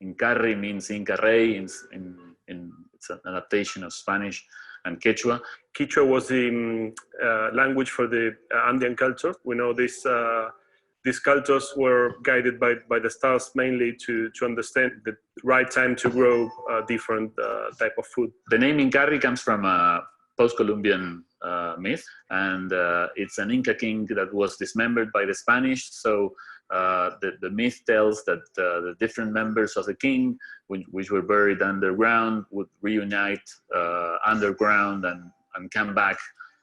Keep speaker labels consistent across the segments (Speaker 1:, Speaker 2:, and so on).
Speaker 1: Inkarri means Inkarri, it's an adaptation of Spanish and Quechua.
Speaker 2: Quechua was the language for the Andean culture. We know these cultures were guided by the stars mainly to understand the right time to grow different type of food.
Speaker 1: The name Inkarri comes from a post-Columbian myth, and it's an Inca king that was dismembered by the Spanish. So the myth tells that the different members of the king, which were buried underground, would reunite underground and come back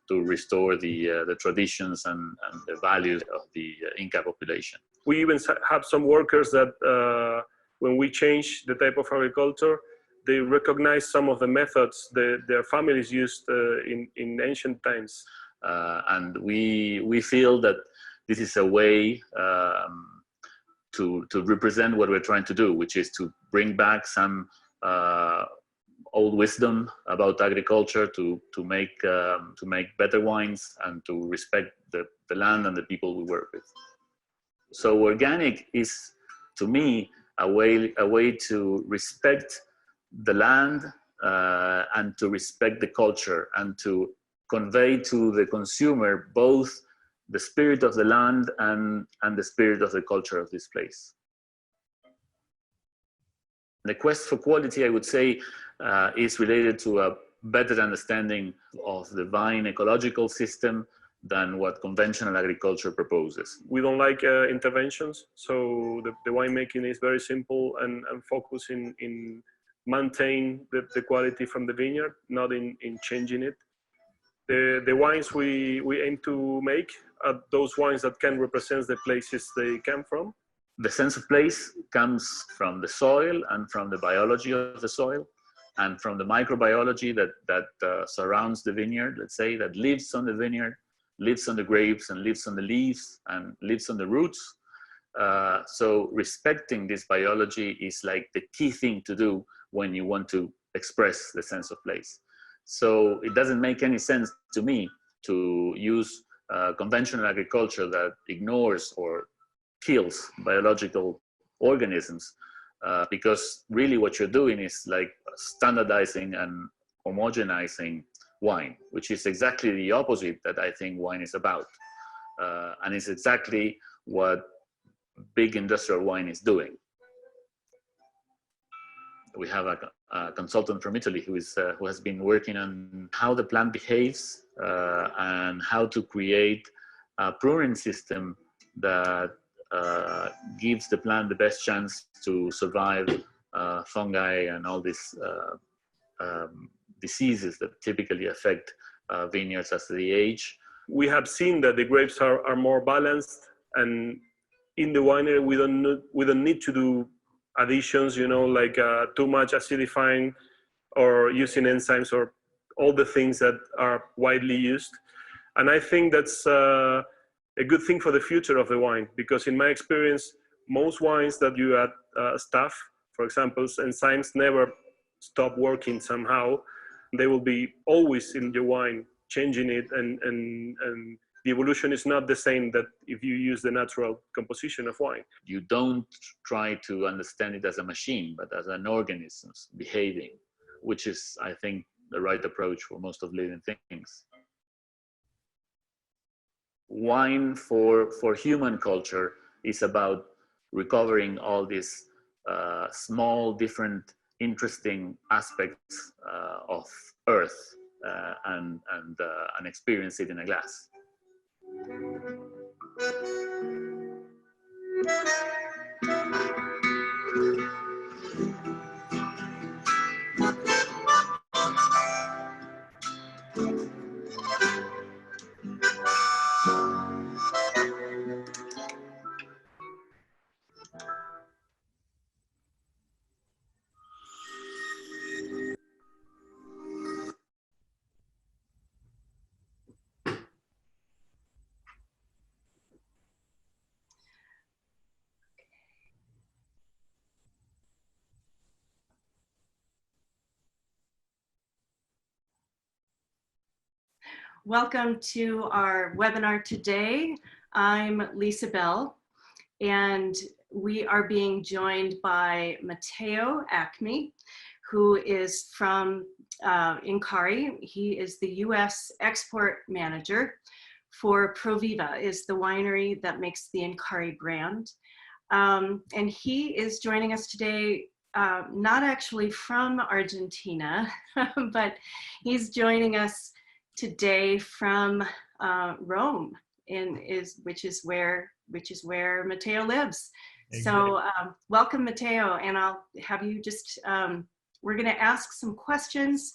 Speaker 1: to restore the traditions and the values of the Inca population.
Speaker 2: We even have some workers that when we change the type of agriculture, they recognize some of the methods their families used in ancient times.
Speaker 1: And we feel that this is a way to represent what we're trying to do, which is to bring back some old wisdom about agriculture, to make better wines, and to respect the land and the people we work with. So organic is, to me, a way to respect the land and to respect the culture, and to convey to the consumer both the spirit of the land and the spirit of the culture of this place. The quest for quality, I would say, is related to a better understanding of the vine ecological system than what conventional agriculture proposes.
Speaker 2: We don't like interventions, so the winemaking is very simple and focused in maintain the quality from the vineyard, not in changing it. The wines we aim to make are those wines that can represent the places they come from.
Speaker 1: The sense of place comes from the soil and from the biology of the soil and from the microbiology that surrounds the vineyard, let's say, that lives on the vineyard, lives on the grapes and lives on the leaves and lives on the roots. So respecting this biology is like the key thing to do when you want to express the sense of place. So it doesn't make any sense to me to use conventional agriculture that ignores or kills biological organisms, because really what you're doing is like standardizing and homogenizing wine, which is exactly the opposite that I think wine is about. And it's exactly what big industrial wine is doing. We have a consultant from Italy who has been working on how the plant behaves and how to create a pruning system that gives the plant the best chance to survive fungi and all these diseases that typically affect vineyards as they age.
Speaker 2: We have seen that the grapes are more balanced, and in the winery we don't need to do additions, like too much acidifying or using enzymes or all the things that are widely used. And I think that's a good thing for the future of the wine, because in my experience, most wines that you add stuff, for example, enzymes never stop working somehow. They will be always in your wine, changing it, and the evolution is not the same that if you use the natural composition of wine.
Speaker 1: You don't try to understand it as a machine, but as an organism behaving, which is, I think, the right approach for most of living things. Wine for human culture is about recovering all these small, different, interesting aspects of earth and experience it in a glass.
Speaker 3: Welcome to our webinar today. I'm Lisa Bell, and we are being joined by Matteo Acme, who is from Inkarri. He is the US export manager for Proviva, is the winery that makes the Inkarri brand. And he is joining us today, not actually from Argentina, but he's joining us today from Rome, which is where Matteo lives. Exactly. So welcome, Matteo, and I'll have you just, we're gonna ask some questions,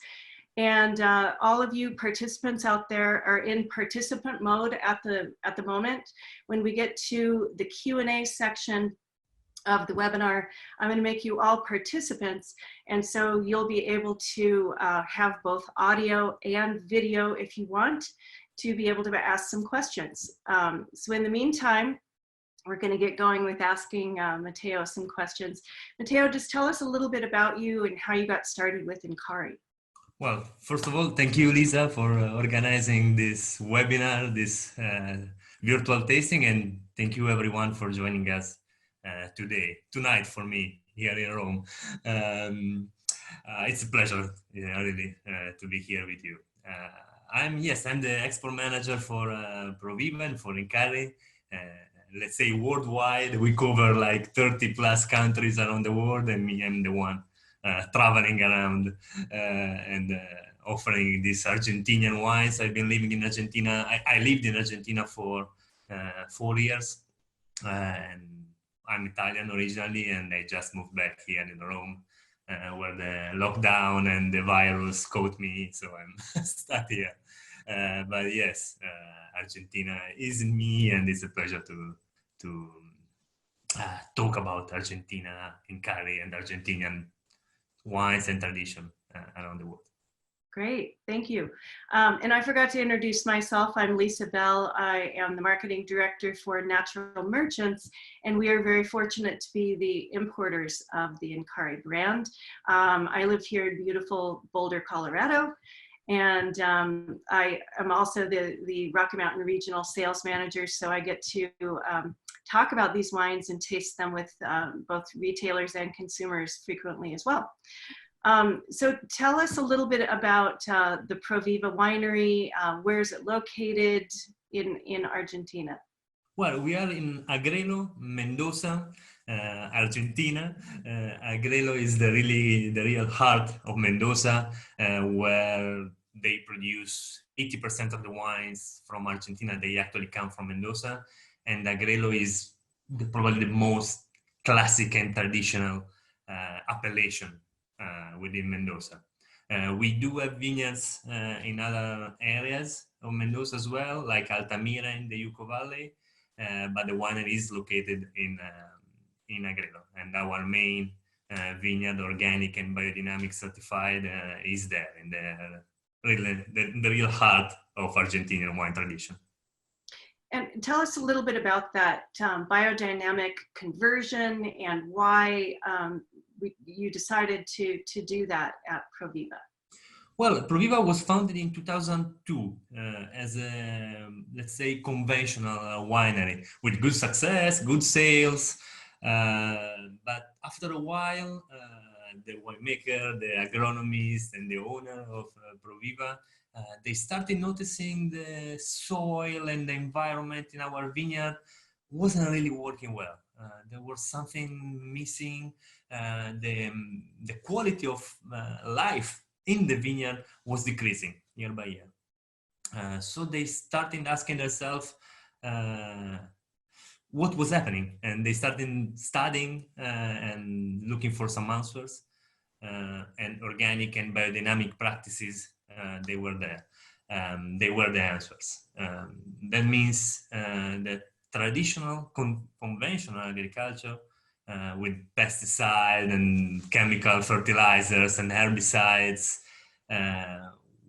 Speaker 3: and all of you participants out there are in participant mode at the moment. When we get to the Q&A section of the webinar, I'm going to make you all participants, and so you'll be able to have both audio and video if you want to be able to ask some questions. So in the meantime, we're going to get going with asking Matteo some questions. Matteo, just tell us a little bit about you and how you got started with Inkarri.
Speaker 4: Well, first of all, thank you, Lisa, for organizing this webinar, this virtual tasting, and thank you everyone for joining us tonight for me here in Rome. It's a pleasure, really, to be here with you. I'm the export manager for Proviva and for Inkarri. Let's say worldwide, we cover like 30 plus countries around the world, and I'm the one traveling around and offering these Argentinian wines. I've been living in Argentina. I lived in Argentina for 4 years, and I'm Italian originally, and I just moved back here in Rome, where the lockdown and the virus caught me, so I'm stuck here. But yes, Argentina is in me, and it's a pleasure to talk about Argentina, Inkarri, and Argentinian wines and tradition around the world.
Speaker 3: Great, thank you. And I forgot to introduce myself. I'm Lisa Bell. I am the marketing director for Natural Merchants, and we are very fortunate to be the importers of the Inkarri brand. I live here in beautiful Boulder, Colorado, and I am also the Rocky Mountain Regional Sales Manager, so I get to talk about these wines and taste them with both retailers and consumers frequently as well. So tell us a little bit about the Proviva winery. Where is it located in Argentina?
Speaker 4: Well, we are in Agrelo, Mendoza, Argentina. Agrelo is the real heart of Mendoza, where they produce 80% of the wines from Argentina. They actually come from Mendoza, and Agrelo is probably the most classic and traditional appellation within Mendoza. We do have vineyards in other areas of Mendoza as well, like Altamira in the Yucco Valley, but the winery is located in Agrelo, and our main vineyard, organic and biodynamic certified, is there in the real heart of Argentinian wine tradition.
Speaker 3: And tell us a little bit about that biodynamic conversion and why you decided to do that at Proviva.
Speaker 4: Well, Proviva was founded in 2002 as a, let's say, conventional winery with good success, good sales. But after a while, the winemaker, the agronomist, and the owner of Proviva, they started noticing the soil and the environment in our vineyard wasn't really working well. There was something missing. The quality of life in the vineyard was decreasing year by year. So they started asking themselves what was happening, and they started studying and looking for some answers. And organic and biodynamic practices, they were there. They were the answers. That means that traditional, conventional agriculture with pesticide and chemical fertilizers and herbicides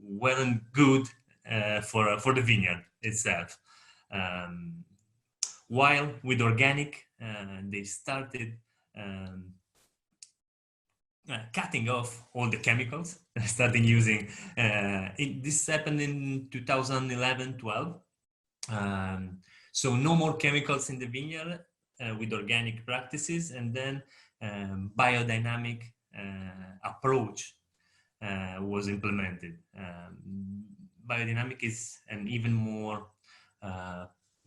Speaker 4: weren't good for the vineyard itself. While with organic, they started cutting off all the chemicals, starting using, this happened in 2011-12. So no more chemicals in the vineyard, with organic practices, and then biodynamic approach was implemented. Biodynamic is an even more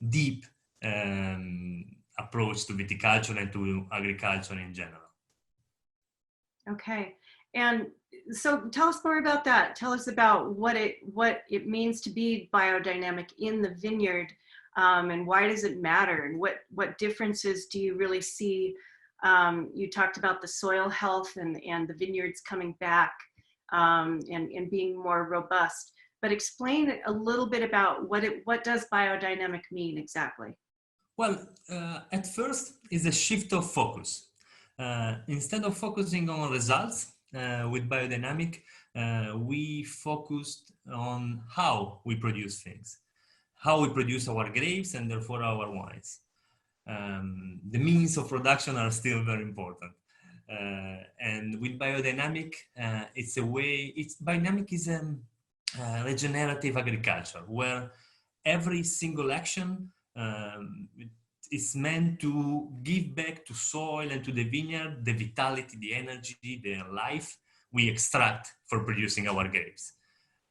Speaker 4: deep approach to viticulture and to agriculture in general.
Speaker 3: Okay, and so tell us more about that. Tell us about what it means to be biodynamic in the vineyard, and why does it matter, and what differences do you really see? You talked about the soil health and the vineyards coming back and being more robust. But explain a little bit about what does biodynamic mean exactly?
Speaker 4: Well, at first is a shift of focus. Instead of focusing on results with biodynamic, we focused on how we produce things, how we produce our grapes and therefore our wines. The means of production are still very important. And with biodynamic, biodynamic is a regenerative agriculture where every single action is meant to give back to soil and to the vineyard the vitality, the energy, the life we extract for producing our grapes.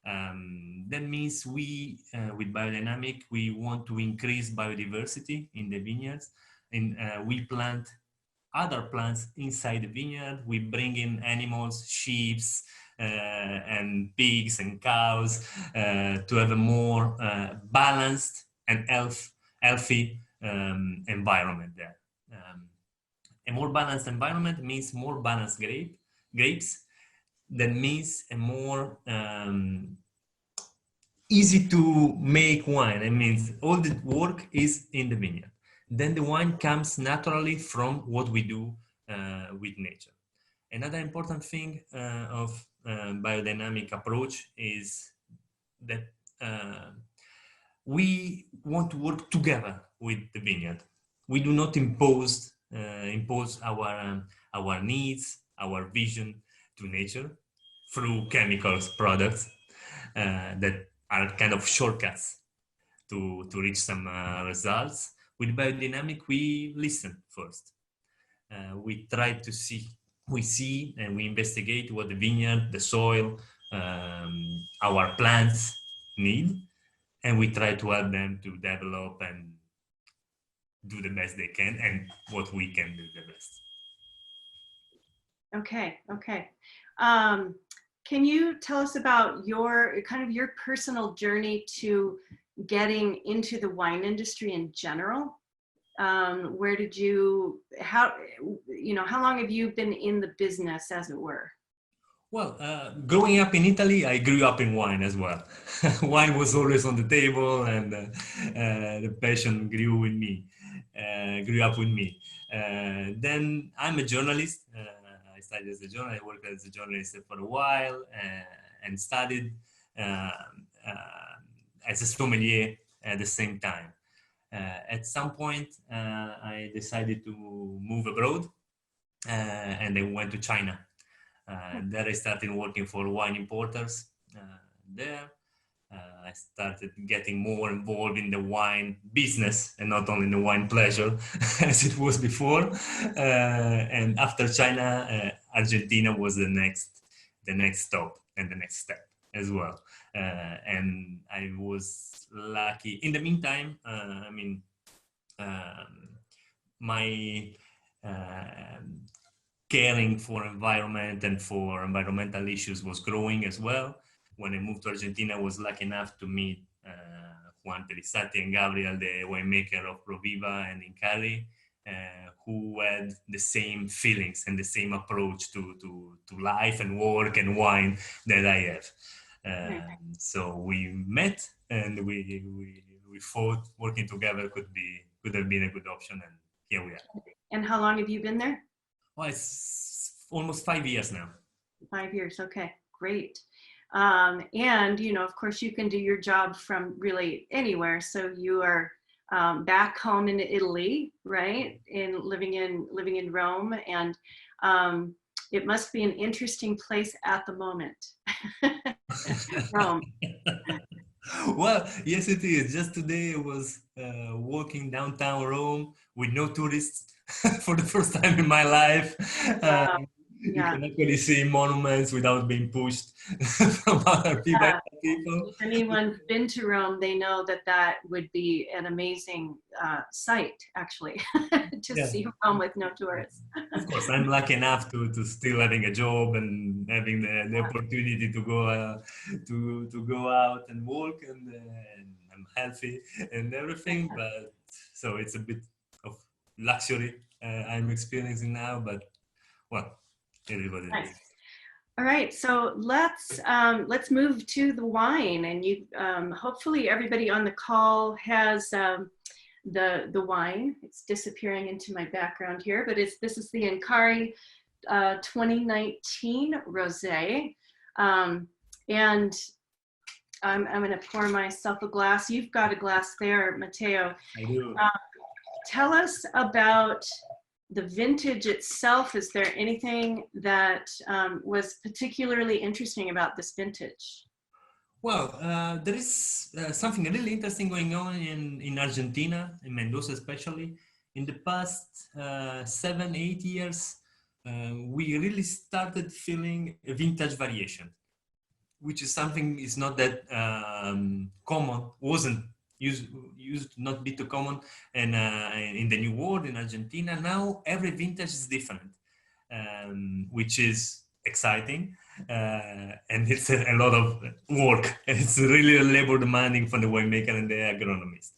Speaker 4: That means with biodynamic, we want to increase biodiversity in the vineyards, and we plant other plants inside the vineyard. We bring in animals, sheep, and pigs and cows to have a more balanced and healthy environment there. A more balanced environment means more balanced grapes. That means a more easy to make wine. It means all the work is in the vineyard. Then the wine comes naturally from what we do with nature. Another important thing of biodynamic approach is that we want to work together with the vineyard. We do not impose our needs, our vision to nature through chemicals products that are kind of shortcuts to reach some results. With biodynamic, we listen first. We try to see and we investigate what the vineyard, the soil, our plants need, and we try to help them to develop and do the best they can, and what we can do the best.
Speaker 3: Okay. Can you tell us about your personal journey to getting into the wine industry in general? How long have you been in the business, as it were?
Speaker 4: Well, growing up in Italy, I grew up in wine as well. Wine was always on the table, and the passion grew up with me. Then I'm a journalist. I studied as a journalist. I worked as a journalist for a while and studied as a sommelier at the same time. At some point, I decided to move abroad, and I went to China. There I started working for wine importers there. I started getting more involved in the wine business and not only in the wine pleasure as it was before. And after China, Argentina was the next stop and the next step as well. And I was lucky. In the meantime, my caring for environment and for environmental issues was growing as well. When I moved to Argentina, I was lucky enough to meet Juan Perisati and Gabriel, the winemaker of Proviva and Inkarri, who had the same feelings and the same approach to life and work and wine that I have. So we met and we thought working together could have been a good option, and here we are.
Speaker 3: And how long have you been there?
Speaker 4: Well, it's almost 5 years now.
Speaker 3: 5 years, okay, great. And of course, you can do your job from really anywhere. So you are back home in Italy, right? Living in Rome, and it must be an interesting place at the moment. Rome.
Speaker 4: Well, yes, it is. Just today I was walking downtown Rome with no tourists for the first time in my life.
Speaker 3: Wow.
Speaker 4: You
Speaker 3: Yeah.
Speaker 4: can actually see monuments without being pushed from other people.
Speaker 3: Yeah. If anyone's been to Rome, they know that that would be an amazing sight, actually, to
Speaker 4: Yeah.
Speaker 3: see Rome with no tourists.
Speaker 4: Of course, I'm lucky enough to still having a job and having the opportunity to go to go out and walk, and I'm healthy and everything. But so it's a bit of luxury I'm experiencing now. But well, everybody
Speaker 3: Nice.
Speaker 4: is.
Speaker 3: All right, so let's move to the wine, and you hopefully everybody on the call has the wine. It's disappearing into my background here, but this is the Inkarri 2019 Rosé, and I'm going to pour myself a glass. You've got a glass there, Matteo.
Speaker 4: I do.
Speaker 3: Tell us about the vintage itself. Is there anything that was particularly interesting about this vintage?
Speaker 4: Well, there is something really interesting going on in Argentina, in Mendoza especially. In the past 7-8 years, we really started feeling a vintage variation, which is something is not that common, wasn't used to not be too common in the New World, in Argentina. Now every vintage is different, which is exciting, and it's a lot of work. It's really labor demanding for the winemaker and the agronomist.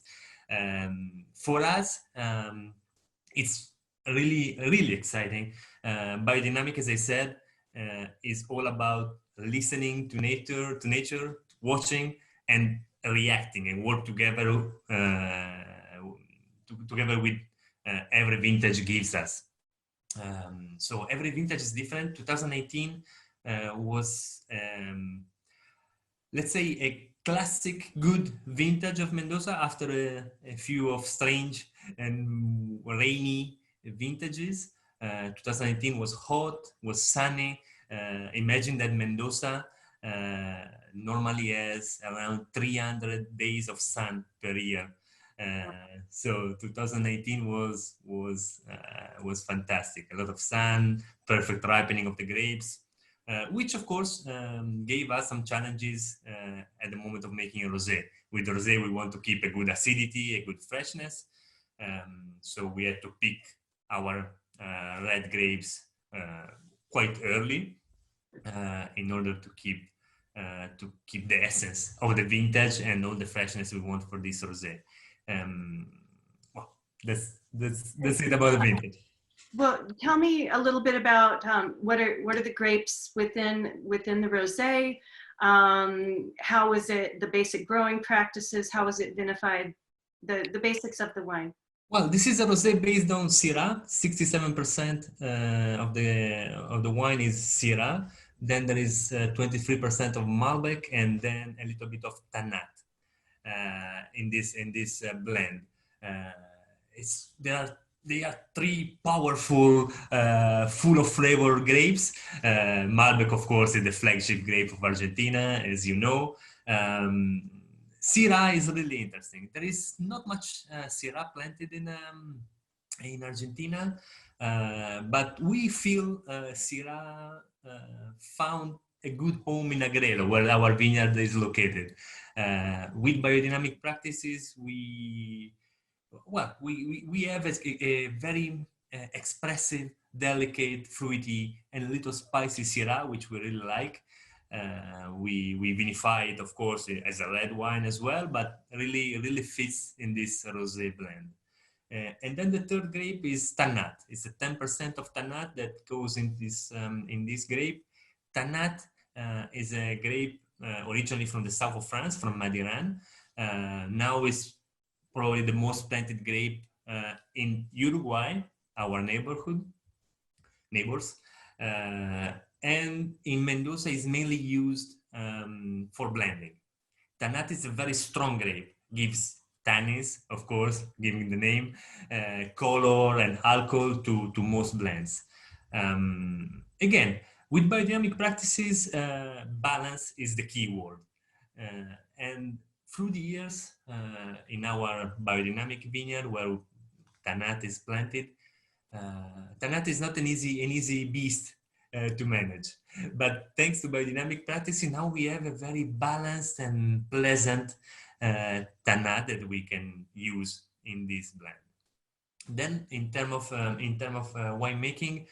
Speaker 4: For us, it's really exciting. Biodynamic, as I said, is all about listening to nature, watching and reacting, and work together together with every vintage gives us. So every vintage is different. 2018 was, let's say, a classic good vintage of Mendoza after a few of strange and rainy vintages. 2018 was hot, was sunny. Imagine that Mendoza normally has around 300 days of sun per year. So 2018 was fantastic. A lot of sun, perfect ripening of the grapes, which of course gave us some challenges at the moment of making a rosé. With rosé, we want to keep a good acidity, a good freshness. So we had to pick our red grapes quite early in order to keep the essence of the vintage and all the freshness we want for this rosé. Well, that's it about the vintage.
Speaker 3: Well, tell me a little bit about what are the grapes within the rosé? How is it, the basic growing practices? How is it vinified? The basics of the wine.
Speaker 4: Well, this is a rosé based on Syrah. 67% of the wine is Syrah. Then there is 23% of Malbec, and then a little bit of Tannat in this blend. They are three powerful, full of flavor grapes. Malbec, of course, is the flagship grape of Argentina, as you know. Syrah is really interesting. There is not much Syrah planted in Argentina, but we feel Syrah found a good home in Agrelo, where our vineyard is located. With biodynamic practices, we have a very expressive, delicate, fruity, and a little spicy Syrah, which we really like. We vinify it, of course, as a red wine as well, but really fits in this rosé blend. And then the third grape is Tannat. It's a 10% of Tannat that goes in this grape. Tannat is a grape originally from the south of France, from Madiran. Now is probably the most planted grape in Uruguay, our neighbors. And in Mendoza is mainly used for blending. Tannat is a very strong grape, gives tannins, of course, giving the name, color and alcohol to most blends. Again, with biodynamic practices, balance is the key word. And through the years, in our biodynamic vineyard where Tannat is planted, Tannat is not an easy beast to manage. But thanks to biodynamic practices, now we have a very balanced and pleasant Tannat that we can use in this blend. Then, in terms of winemaking,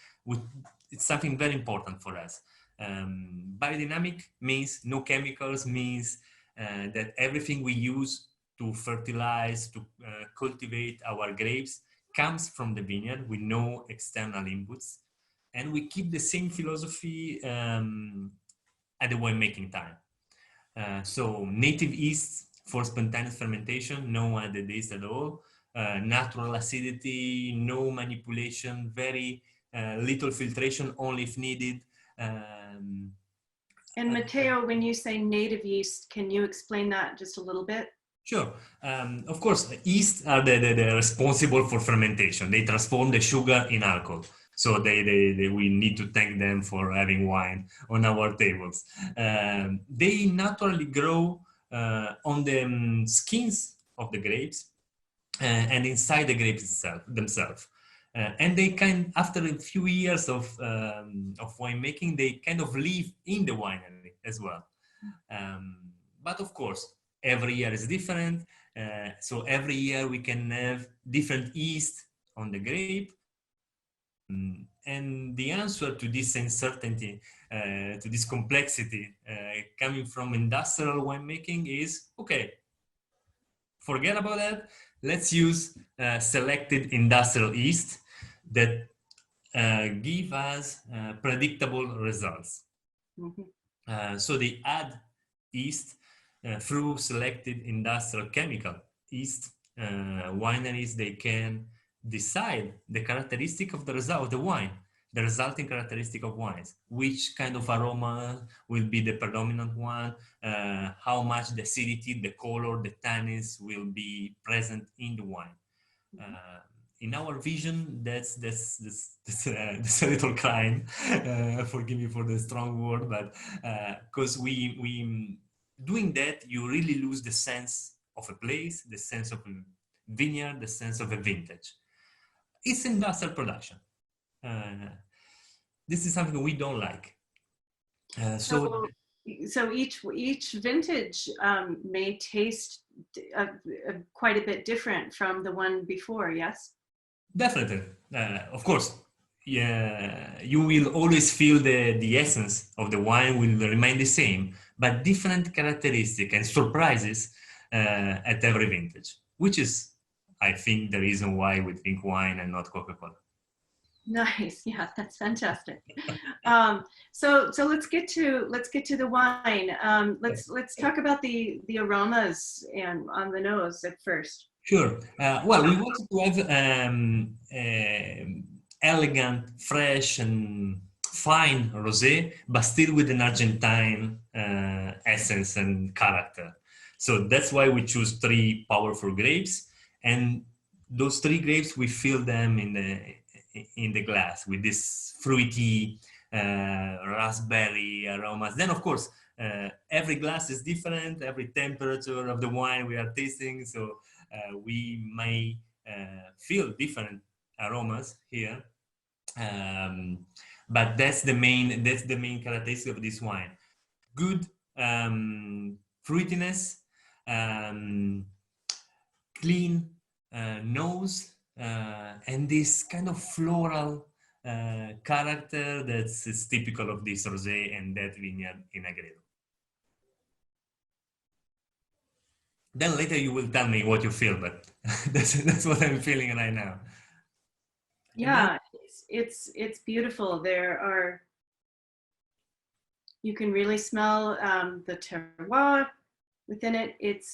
Speaker 4: it's something very important for us. Biodynamic means no chemicals, means that everything we use to fertilize, to cultivate our grapes comes from the vineyard with no external inputs. And we keep the same philosophy at the winemaking time. So native yeast for spontaneous fermentation, no added yeast at all. Natural acidity, no manipulation, very little filtration, only if needed.
Speaker 3: And Matteo, when you say native yeast, can you explain that just a little bit?
Speaker 4: Sure. Of course, yeast are the responsible for fermentation. They transform the sugar in alcohol. So we need to thank them for having wine on our tables. They naturally grow on the skins of the grapes and inside the grapes themselves. And they after a few years of winemaking, they kind of live in the winery as well. But of course, every year is different. So every year we can have different yeast on the grape. And the answer to this uncertainty, to this complexity coming from industrial winemaking is, okay, forget about that. Let's use selected industrial yeast that give us predictable results. Mm-hmm. So they add yeast through selected industrial chemical yeast. Wineries, they can decide the characteristic of the result of the wine, the resulting characteristic of wines, which kind of aroma will be the predominant one, how much the acidity, the color, the tannins will be present in the wine. In our vision, that's a little crime. Forgive me for the strong word, but because we doing that, you really lose the sense of a place, the sense of a vineyard, the sense of a vintage. It's industrial production. This is something we don't like.
Speaker 3: So each vintage may taste quite a bit different from the one before, yes?
Speaker 4: Definitely. Of course. Yeah, you will always feel the essence of the wine will remain the same, but different characteristics and surprises at every vintage, which is, I think, the reason why we drink wine and not Coca-Cola.
Speaker 3: Nice, yeah, that's fantastic. So let's get to the wine. Let's talk about the aromas and on the nose at first.
Speaker 4: Sure. Well, we wanted to have elegant, fresh, and fine rosé, but still with an Argentine essence and character. So that's why we choose 3 powerful grapes, and those 3 grapes we fill them in the glass with this fruity raspberry aromas. Then, of course, every glass is different, every temperature of the wine we are tasting, so we may feel different aromas here, but that's the main characteristic of this wine. Good fruitiness, clean nose, and this kind of floral character that's typical of this rosé and that vineyard in Agredo. Then later you will tell me what you feel, but that's what I'm feeling right now.
Speaker 3: Yeah, it's beautiful. You can really smell the terroir within it. It's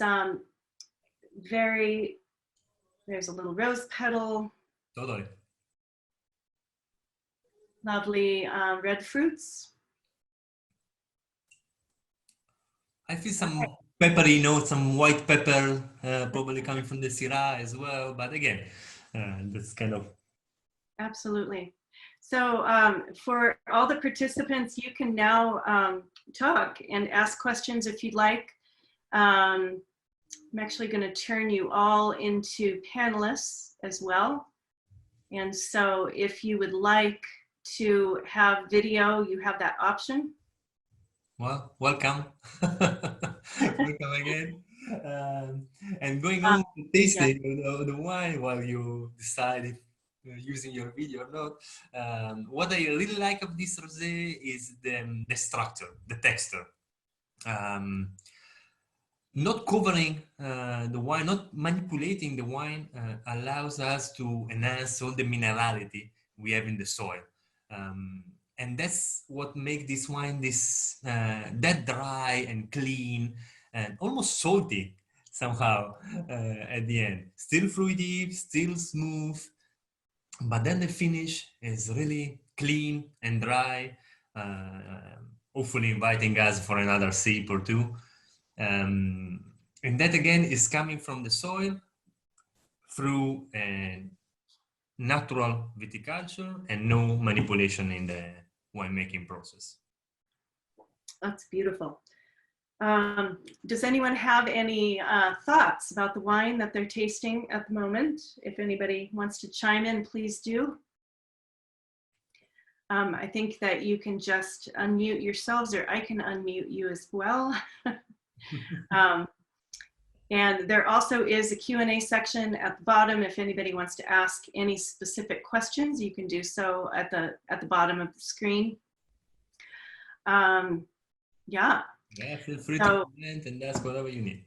Speaker 3: there's a little rose petal.
Speaker 4: Totally.
Speaker 3: Lovely red fruits.
Speaker 4: I feel some peppery notes, some white pepper, probably coming from the Syrah as well. But again, that's kind of...
Speaker 3: Absolutely. So for all the participants, you can now talk and ask questions if you'd like. I'm actually going to turn you all into panelists as well. And so if you would like to have video, you have that option.
Speaker 4: Well, welcome. Welcome again. And going on to tasting the wine while you decide if you're using your video or not. What I really like of this rosé is the structure, the texture. Not covering the wine, not manipulating the wine allows us to enhance all the minerality we have in the soil. And that's what makes this wine that dry and clean and almost salty somehow at the end. Still fruity, still smooth, but then the finish is really clean and dry, hopefully inviting us for another sip or two. And that again is coming from the soil through natural viticulture and no manipulation in the winemaking process.
Speaker 3: That's beautiful. Does anyone have any thoughts about the wine that they're tasting at the moment? If anybody wants to chime in, please do. I think that you can just unmute yourselves, or I can unmute you as well. And there also is a Q&A section at the bottom. If anybody wants to ask any specific questions, you can do so at the bottom of the screen. Yeah,
Speaker 4: feel free to comment and ask whatever you need.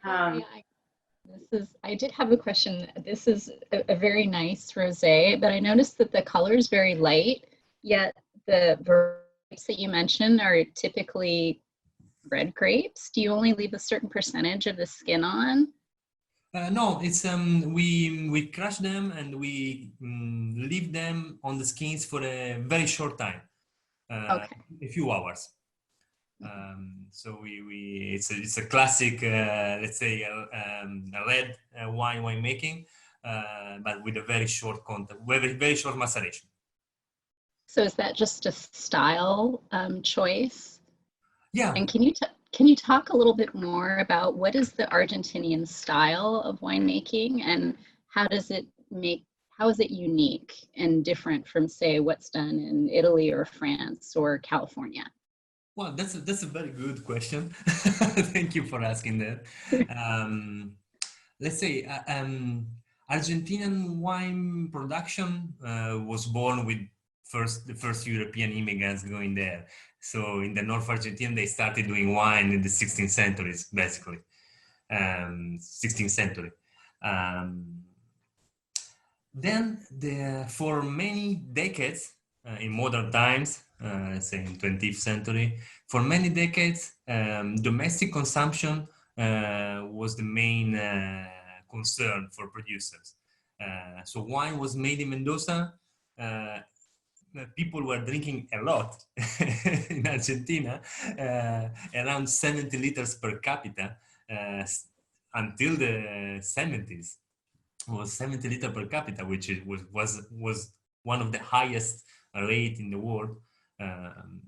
Speaker 5: I did have a question. This is a very nice rosé, but I noticed that the color is very light, yet the grapes that you mentioned are typically red grapes. Do you only leave a certain percentage of the skin on?
Speaker 4: No, it's we crush them and we leave them on the skins for a very short time, a few hours. So it's a classic, let's say, a red wine making, but with a very short contact, very short maceration.
Speaker 5: So is that just a style choice?
Speaker 4: Yeah.
Speaker 5: And can you talk a little bit more about what is the Argentinian style of winemaking, and how is it unique and different from, say, what's done in Italy or France or California?
Speaker 4: Well, that's a very good question. Thank you for asking that. Let's say Argentinian wine production was born with the first European immigrants going there. So in the North Argentina, they started doing wine in the 16th century, basically. 16th century. Then for many decades, in modern times, say in 20th century, for many decades, domestic consumption was the main concern for producers. So wine was made in Mendoza. People were drinking a lot in Argentina, around 70 liters per capita until the 70s. Was 70 liters per capita, which was one of the highest rate in the world.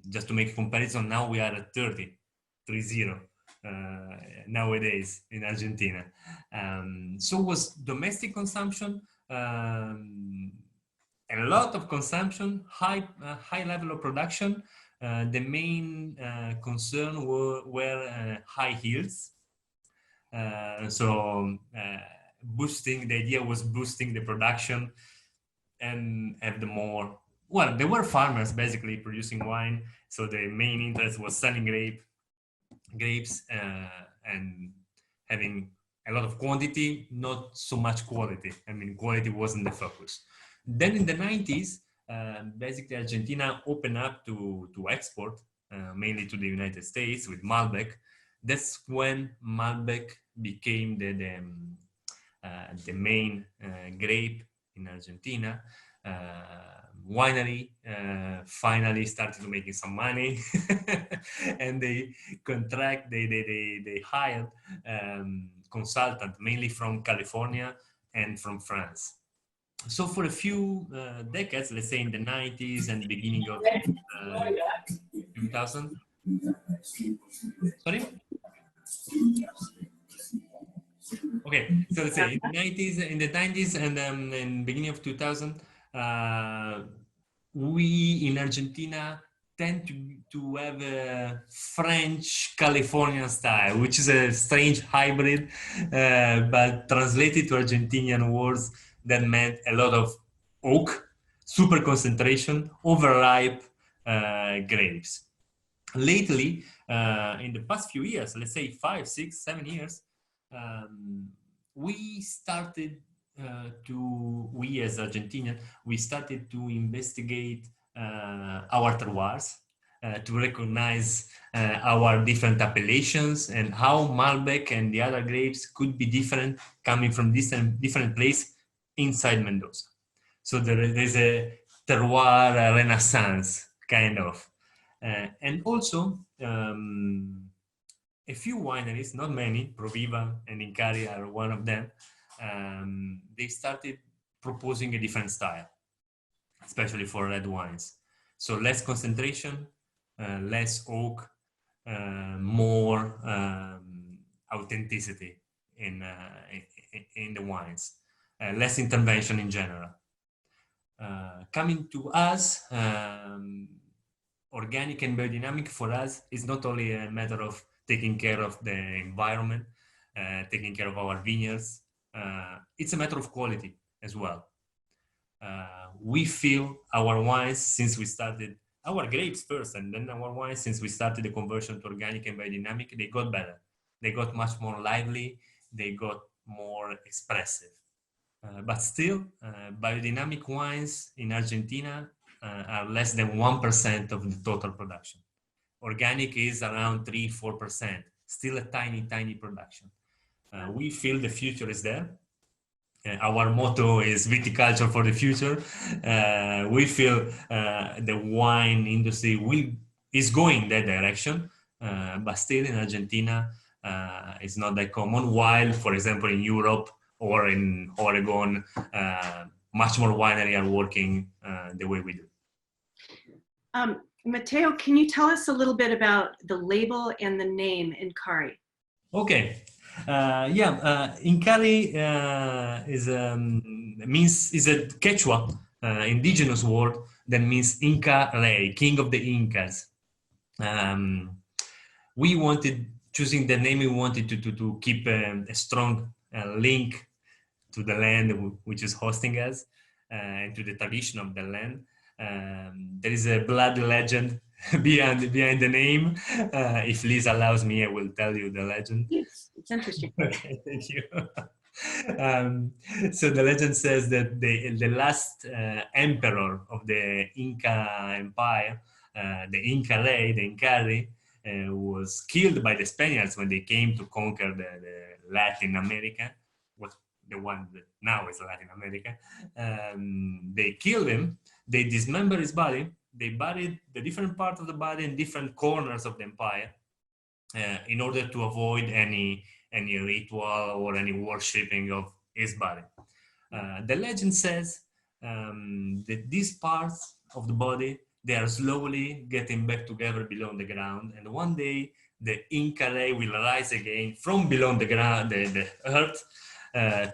Speaker 4: Just to make a comparison, now we are at 30 nowadays in Argentina. So was domestic consumption, a lot of consumption, high level of production. The main concern were high yields. The idea was boosting the production and have the more, well, there were farmers basically producing wine. So the main interest was selling grapes and having a lot of quantity, not so much quality. I mean, quality wasn't the focus. Then in the 90s, basically Argentina opened up to export, mainly to the United States with Malbec. That's when Malbec became the main grape in Argentina. Winery finally started making some money, and they hired consultant mainly from California and from France. So for a few decades, let's say in the 90s and beginning of 2000. Sorry? Okay, so let's say in the 90s and beginning of 2000, we in Argentina tend to have a French Californian style, which is a strange hybrid, but translated to Argentinian words that meant a lot of oak, super concentration, overripe grapes. Lately, in the past few years, let's say 5, 6, 7 years, we started we as Argentinian, we started to investigate our terroirs, to recognize our different appellations and how Malbec and the other grapes could be different coming from different place inside Mendoza. So there's a terroir renaissance, kind of. And also, a few wineries, not many, Proviva and Inkarri are one of them, they started proposing a different style, especially for red wines. So less concentration, less oak, more authenticity in the wines, less intervention in general. Coming to us, organic and biodynamic for us is not only a matter of taking care of the environment, taking care of our vineyards, it's a matter of quality as well. We feel our wines, since we started, our grapes first and then our wines, since we started the conversion to organic and biodynamic, they got better. They got much more lively, they got more expressive. But still, biodynamic wines in Argentina are less than 1% of the total production. Organic is around 3-4%, still a tiny, tiny production. We feel the future is there. Our motto is viticulture for the future. We feel the wine industry is going that direction, but still in Argentina, it's not that common. While, for example, in Europe or in Oregon, much more wineries are working the way we do.
Speaker 3: Matteo, can you tell us a little bit about the label and the name Inkarri?
Speaker 4: Okay. Inkarri is a Quechua indigenous word that means Inca Rey, king of the Incas. We wanted, choosing the name, we wanted to keep a strong link to the land which is hosting us and to the tradition of the land. There is a blood legend behind the name. If Liz allows me, I will tell you the legend.
Speaker 3: Yes, it's interesting.
Speaker 4: Okay, thank you. So the legend says that the last emperor of the Inca Empire, the Inca Rey, the Inkarri, was killed by the Spaniards when they came to conquer the Latin America, the one that now is Latin America. They killed him, they dismembered his body, they buried the different parts of the body in different corners of the empire in order to avoid any ritual or any worshipping of his body. The legend says that these parts of the body, they are slowly getting back together below the ground, and one day the Inca Rey will rise again from below the ground, the earth,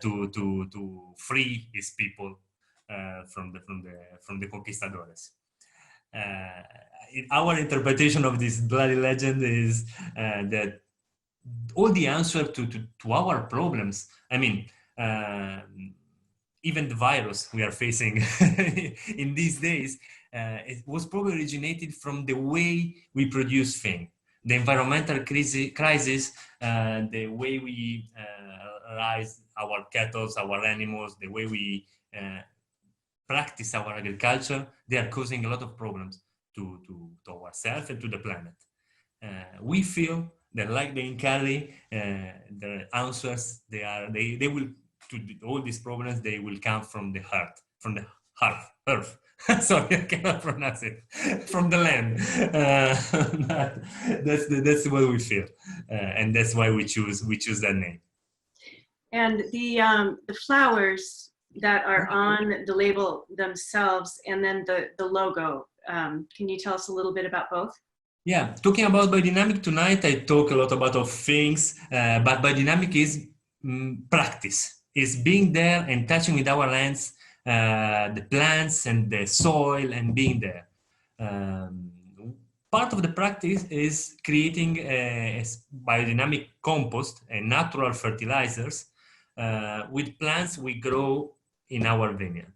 Speaker 4: to free his people from the conquistadores. Our interpretation of this bloody legend is that all the answer to our problems, I mean, even the virus we are facing in these days, it was probably originated from the way we produce things. The environmental crisis, the way we raise our cattle, our animals, the way we practice our agriculture, they are causing a lot of problems to ourselves and to the planet. We feel that, like the Inkarri, the answers they will to all these problems. They will come from the heart, earth. Sorry, I cannot pronounce it. From the land. That's what we feel, and that's why we choose that name.
Speaker 3: And the flowers that are on the label themselves, and then the logo. Can you tell us a little bit about both?
Speaker 4: Yeah, talking about biodynamic tonight, I talk a lot about of things, but biodynamic is practice. Is being there and touching with our hands the plants and the soil and being there. Um, Part of the practice is creating a biodynamic compost and natural fertilizers with plants we grow in our vineyard.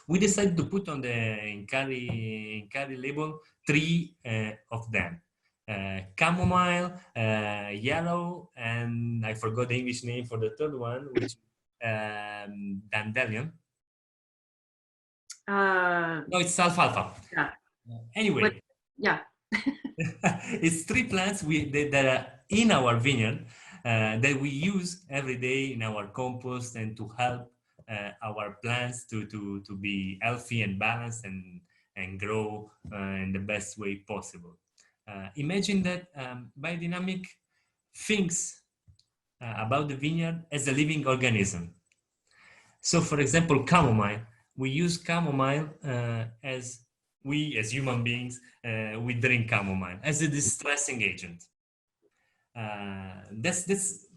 Speaker 4: We decided to put on the Inkarri label three of them. Chamomile, yellow, and I forgot the English name for the third one, which dandelion. No, it's alfalfa.
Speaker 3: Yeah.
Speaker 4: Anyway.
Speaker 3: Yeah.
Speaker 4: It's three plants that are in our vineyard that we use every day in our compost and to help our plants to be healthy and balanced and grow in the best way possible. Imagine that biodynamic thinks about the vineyard as a living organism. So, for example, chamomile. We use chamomile as we, as human beings, we drink chamomile as a distressing agent. That's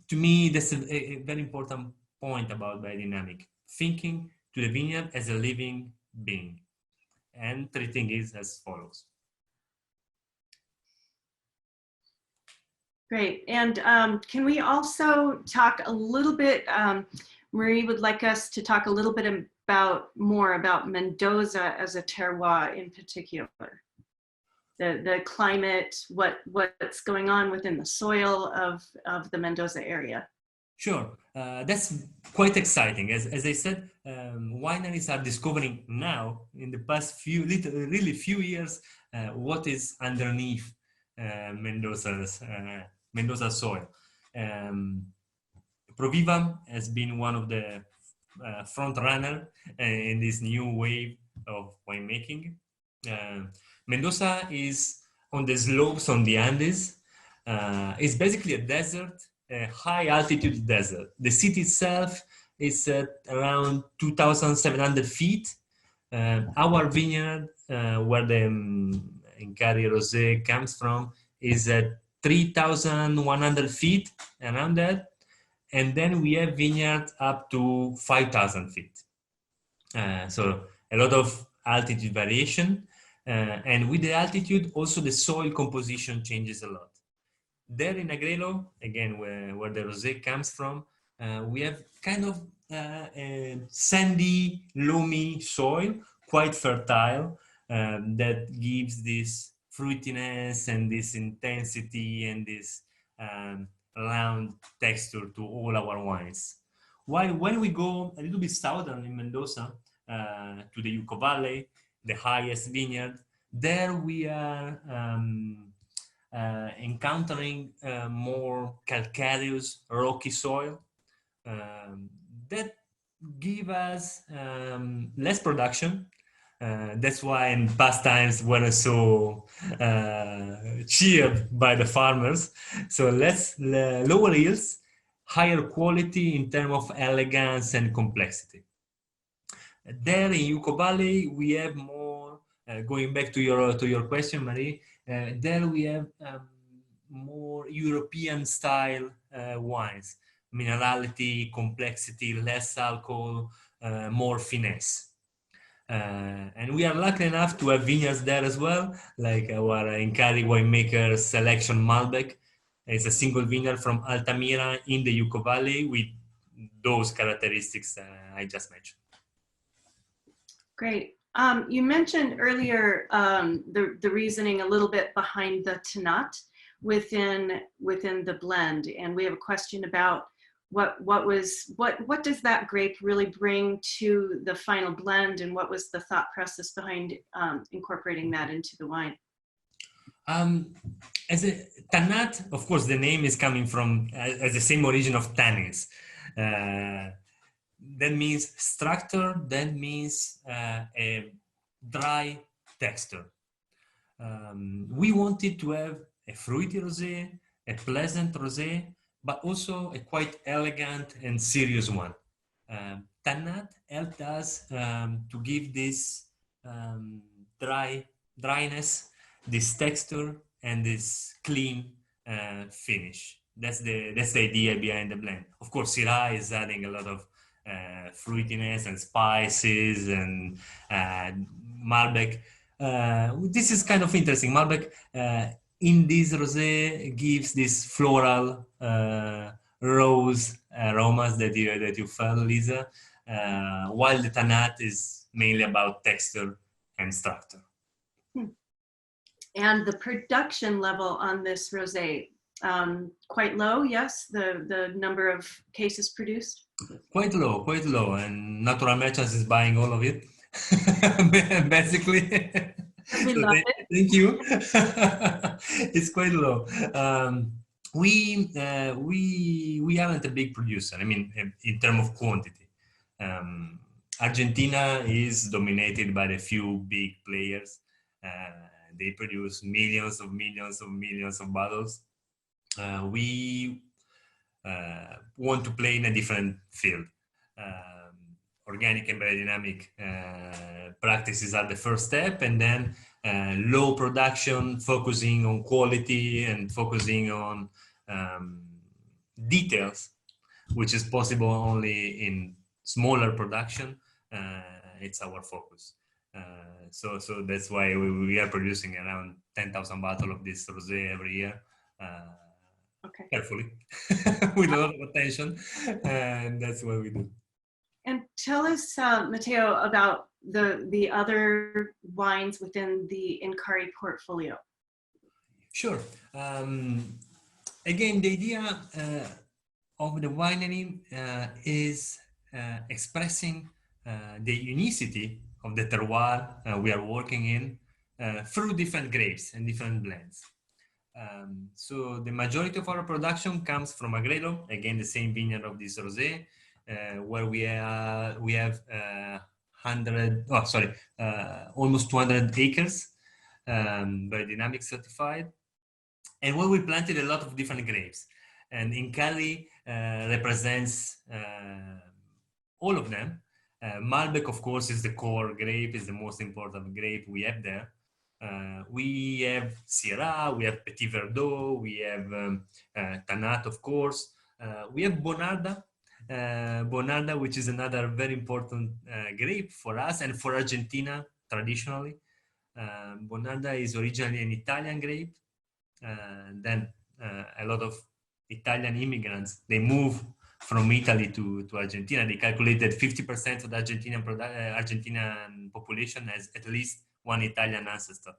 Speaker 4: to me, that's a very important point about biodynamic. Thinking to the vineyard as a living being and treating it as follows.
Speaker 3: Great. And can we also talk a little bit, Marie would like us to talk a little bit more about Mendoza as a terroir in particular. The climate, what's going on within the soil of the Mendoza area.
Speaker 4: Sure, that's quite exciting. As I said, wineries are discovering now in the past few years what is underneath Mendoza soil. Proviva has been one of the front runner in this new wave of winemaking. Mendoza is on the slopes on the Andes. It's basically a desert, a high altitude desert. The city itself is at around 2,700 feet. Our vineyard, where the Inkarri Rosé comes from, is at 3,100 feet, around that. And then we have vineyards up to 5,000 feet. So a lot of altitude variation. And with the altitude, also the soil composition changes a lot. There in Agrelo, again, where the Rosé comes from, we have kind of a sandy, loamy soil, quite fertile, that gives this fruitiness and this intensity and this round texture to all our wines. While when we go a little bit southern in Mendoza, to the Yucco Valley, the highest vineyard, there we are encountering more calcareous, rocky soil that give us less production. That's why in past times we're so cheered by the farmers. So lower yields, higher quality in terms of elegance and complexity. There in Yucco Valley, we have more, going back to your question, Marie, there we have more European style wines, minerality, complexity, less alcohol, more finesse. And we are lucky enough to have vineyards there as well, like our Inkarri winemaker selection Malbec. It's a single vineyard from Altamira in the Yucco Valley with those characteristics I just mentioned.
Speaker 3: Great. You mentioned earlier the reasoning a little bit behind the Tannat within the blend, and we have a question about what does that grape really bring to the final blend, and what was the thought process behind incorporating that into the wine?
Speaker 4: As a Tannat, of course, the name is coming from as the same origin of tannins. That means structure, that means a dry texture. We wanted to have a fruity rosé, a pleasant rosé, but also a quite elegant and serious one. Tannat helped us to give this dryness, this texture and this clean finish. That's the idea behind the blend. Of course, Syrah is adding a lot of fruitiness and spices, and Malbec. This is kind of interesting. Malbec in this rosé gives this floral rose aromas that you felt, Lisa, while the Tannat is mainly about texture and structure.
Speaker 3: And the production level on this rosé, quite low, yes? The number of cases produced?
Speaker 4: Quite low. And Natural Merchants is buying all of it, basically.
Speaker 3: We
Speaker 4: So
Speaker 3: love it.
Speaker 4: thank you. It's quite low. We aren't a big producer. I mean, in terms of quantity. Argentina is dominated by the few big players. They produce millions of bottles. We want to play in a different field. Organic and biodynamic practices are the first step, and then low production, focusing on quality and focusing on details, which is possible only in smaller production. It's our focus. So that's why we are producing around 10,000 bottles of this rosé every year.
Speaker 3: Okay.
Speaker 4: Carefully, with a lot of attention, and that's what we do.
Speaker 3: And tell us, Matteo, about the other wines within the Inkarri portfolio.
Speaker 4: Sure. Again, the idea of the winery is expressing the unicity of the terroir we are working in through different grapes and different blends. So the majority of our production comes from Agrelo, again the same vineyard of this rosé, where we have almost 200 acres, biodynamic certified, and where we planted a lot of different grapes. And Inkarri represents all of them. Malbec, of course, is the core grape, is the most important grape we have there. We have Syrah, we have Petit Verdot, we have Tannat, of course. We have Bonarda, which is another very important grape for us and for Argentina traditionally. Bonarda is originally an Italian grape. Then a lot of Italian immigrants, they move from Italy to Argentina. They calculate that 50% of the Argentinian population has at least one Italian ancestor.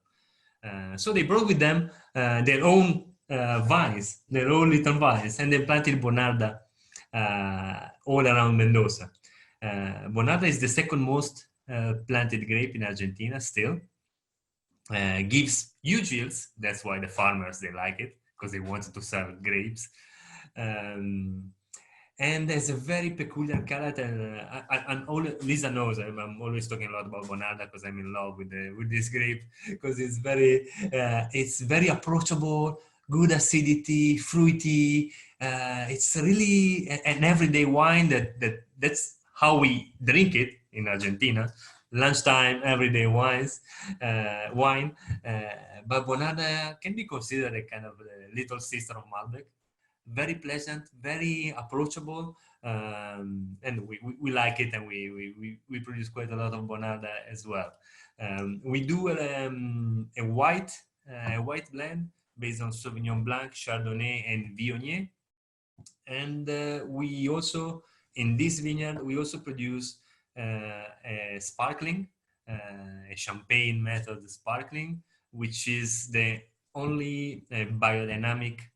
Speaker 4: So they brought with them their own vines, their own little vines, and they planted Bonarda all around Mendoza. Bonarda is the second most planted grape in Argentina still. Gives huge yields. That's why the farmers, they like it, because they wanted to sell grapes. And there's a very peculiar character. Lisa knows I'm always talking a lot about Bonarda because I'm in love with this grape, because it's very approachable, good acidity, fruity. It's really an everyday wine that's how we drink it in Argentina. Lunchtime, everyday wine. But Bonarda can be considered a kind of a little sister of Malbec. Very pleasant, very approachable, and we like it, and we produce quite a lot of Bonarda as well. We do a white blend based on Sauvignon Blanc, Chardonnay, and Viognier. And we also, in this vineyard, we also produce a sparkling, a champagne method sparkling, which is the only biodynamic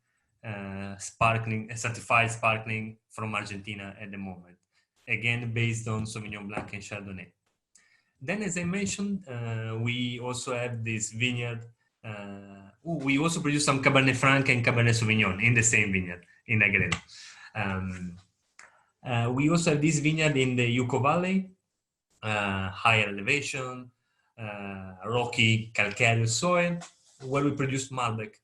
Speaker 4: certified sparkling from Argentina at the moment, again based on Sauvignon Blanc and Chardonnay. Then, as I mentioned, we also have this vineyard. We also produce some Cabernet Franc and Cabernet Sauvignon in the same vineyard in Agrelo. We also have this vineyard in the Uco Valley, higher elevation, rocky calcareous soil, where we produce Malbec.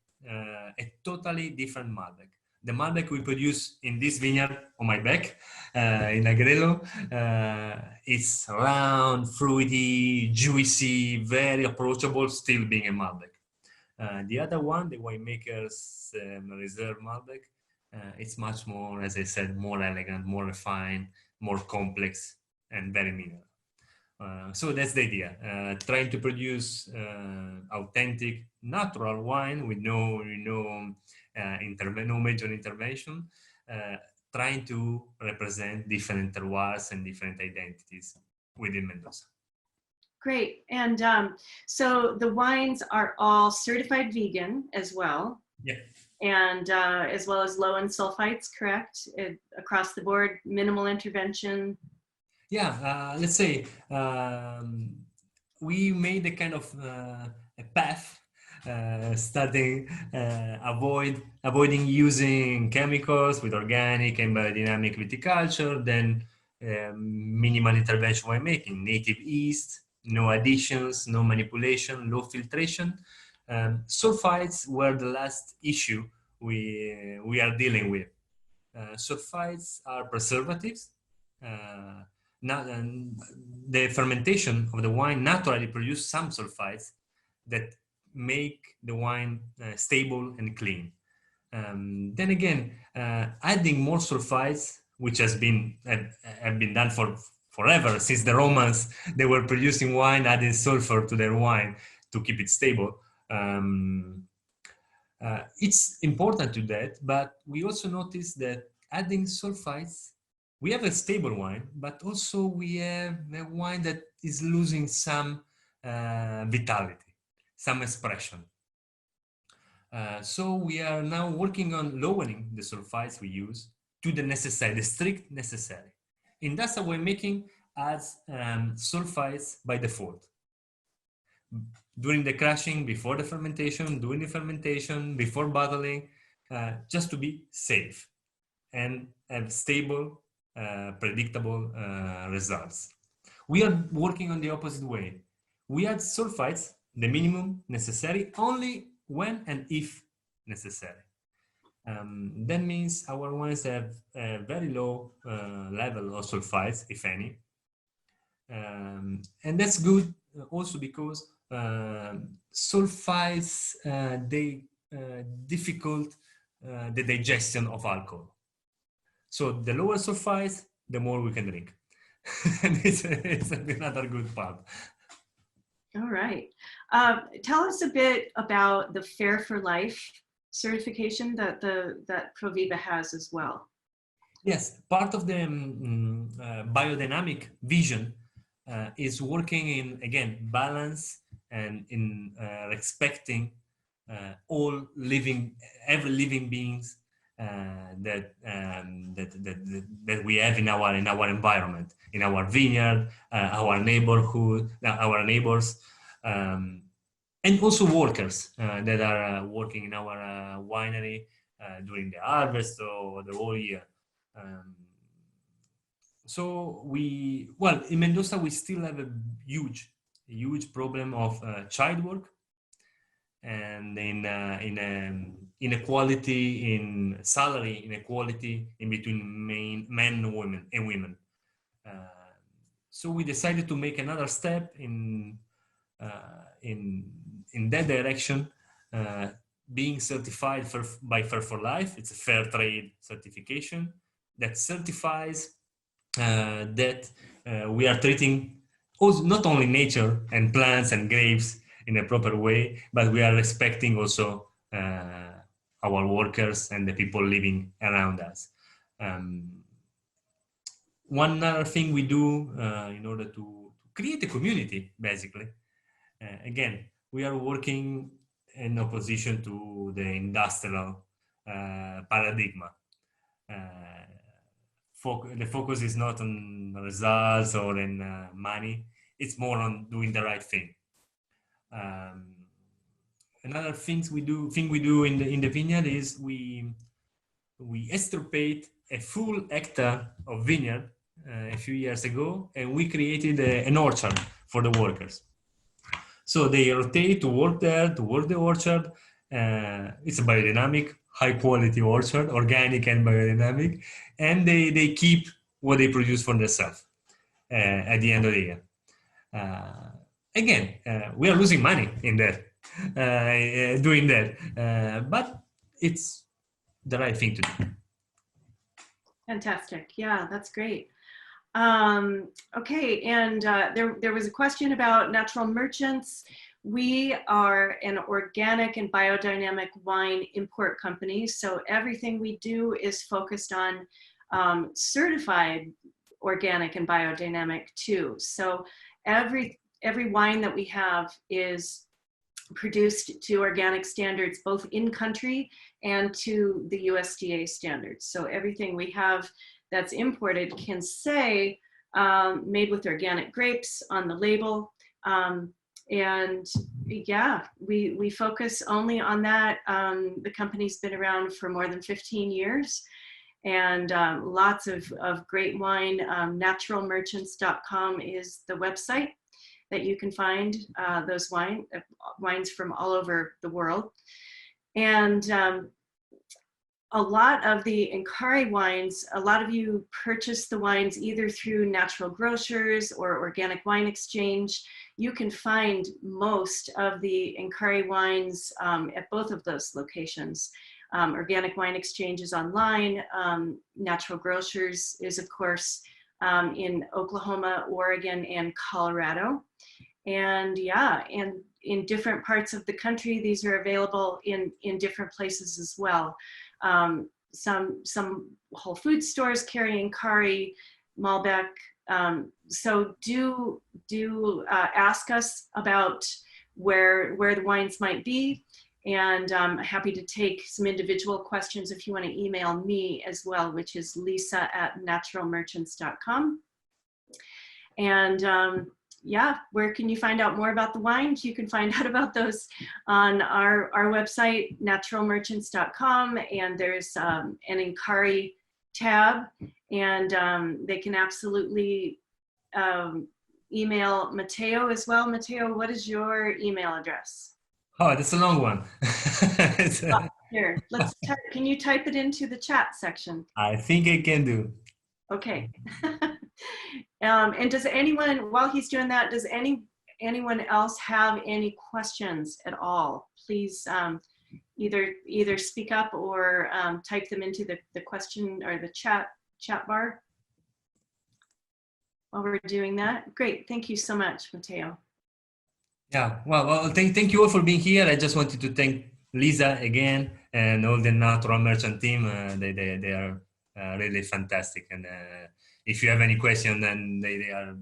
Speaker 4: A totally different Malbec. The Malbec we produce in this vineyard on my back in Agrelo, it's round, fruity, juicy, very approachable, still being a Malbec. The other one, the winemaker's Reserve Malbec, it's much more, as I said, more elegant, more refined, more complex, and very mineral. So that's the idea, trying to produce authentic, natural wine with no major intervention, trying to represent different terroirs and different identities within Mendoza.
Speaker 3: Great. And so the wines are all certified vegan as well.
Speaker 4: Yeah.
Speaker 3: And as well as low in sulfites, correct? Across the board, minimal intervention.
Speaker 4: Yeah, let's say we made a kind of a path, starting avoiding using chemicals with organic and biodynamic viticulture, then minimal intervention winemaking, native yeast, no additions, no manipulation, low filtration. Sulfites were the last issue we are dealing with. Sulfites are preservatives. The fermentation of the wine naturally produces some sulfites that make the wine stable and clean. Then again, adding more sulfites, which have been done forever since the Romans, they were producing wine, adding sulfur to their wine to keep it stable. It's important to that, but we also notice that adding sulfites, we have a stable wine, but also we have a wine that is losing some vitality, some expression. So we are now working on lowering the sulfites we use to the strict necessary. Industrial winemaking adds sulfites by default. During the crushing, before the fermentation, during the fermentation, before bottling, just to be safe and have stable, predictable results. We are working on the opposite way. We add sulfites, the minimum necessary, only when and if necessary. That means our wines have a very low level of sulfites, if any. And that's good also because sulfites, they difficult the digestion of alcohol. So the lower sulfites, the more we can drink. And it's another good part.
Speaker 3: All right. Tell us a bit about the Fair for Life certification that Proviva has as well.
Speaker 4: Yes, part of the biodynamic vision is working in, again, balance and in respecting every living beings that we have in our environment, in our vineyard, our neighborhood, our neighbors, and also workers that are working in our winery during the harvest or the whole year. So in Mendoza we still have a huge problem of child work and in inequality in salary, inequality in between men and women. So we decided to make another step in that direction, being certified by Fair for Life. It's a fair trade certification that certifies that we are treating also not only nature and plants and grapes in a proper way, but we are respecting also our workers and the people living around us. One other thing we do in order to create a community, basically, again, we are working in opposition to the industrial paradigm. The focus is not on results or in money. It's more on doing the right thing. Another thing we do in the vineyard is we extirpate a full hectare of vineyard a few years ago, and we created an orchard for the workers. So they rotate to work there, to work the orchard. It's a biodynamic, high quality orchard, organic and biodynamic, and they keep what they produce for themselves at the end of the year. Again, we are losing money in that doing that. But it's the right thing to do.
Speaker 3: Fantastic. Yeah, that's great. Okay, and there was a question about Natural Merchants. We are an organic and biodynamic wine import company, so everything we do is focused on certified organic and biodynamic too. So every wine that we have is produced to organic standards, both in country and to the USDA standards. So everything we have that's imported can say made with organic grapes on the label. And yeah, we focus only on that. The company's been around for more than 15 years and lots of great wine. Naturalmerchants.com is the website that you can find those wines from all over the world. And a lot of the Inkarri wines, a lot of you purchase the wines either through natural grocers or organic wine exchange. You can find most of the Inkarri wines at both of those locations. Organic wine exchange is online. Natural grocers is, of course, in Oklahoma, Oregon, and Colorado. And yeah, and in different parts of the country, these are available in different places as well. Some Whole Food stores carry Inkarri, Malbec. So do ask us about where the wines might be. And I'm happy to take some individual questions if you want to email me as well, which is lisa@naturalmerchants.com. And yeah, where can you find out more about the wines? You can find out about those on our website, naturalmerchants.com, and there's an Inkarri tab, and they can absolutely email Matteo as well. Matteo, what is your email address?
Speaker 4: Oh, that's a long one.
Speaker 3: Here, can you type it into the chat section?
Speaker 4: I think I can do.
Speaker 3: Okay. And does anyone, while he's doing that, does anyone else have any questions at all? Please either speak up or type them into the question or the chat bar while we're doing that. Great, thank you so much, Matteo.
Speaker 4: Yeah, well, thank you all for being here. I just wanted to thank Lisa again and all the Natural Merchant team. They are really fantastic. And if you have any question, then they are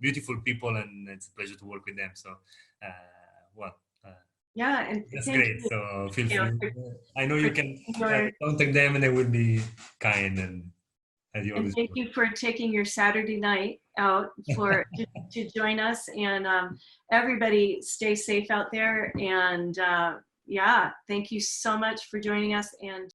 Speaker 4: beautiful people, and it's a pleasure to work with them. So,
Speaker 3: yeah, and
Speaker 4: that's great.
Speaker 3: You.
Speaker 4: So feel free. I know you can contact them, and they will be kind and
Speaker 3: thank you for taking your Saturday night out to join us. And everybody stay safe out there. And yeah, thank you so much for joining us. And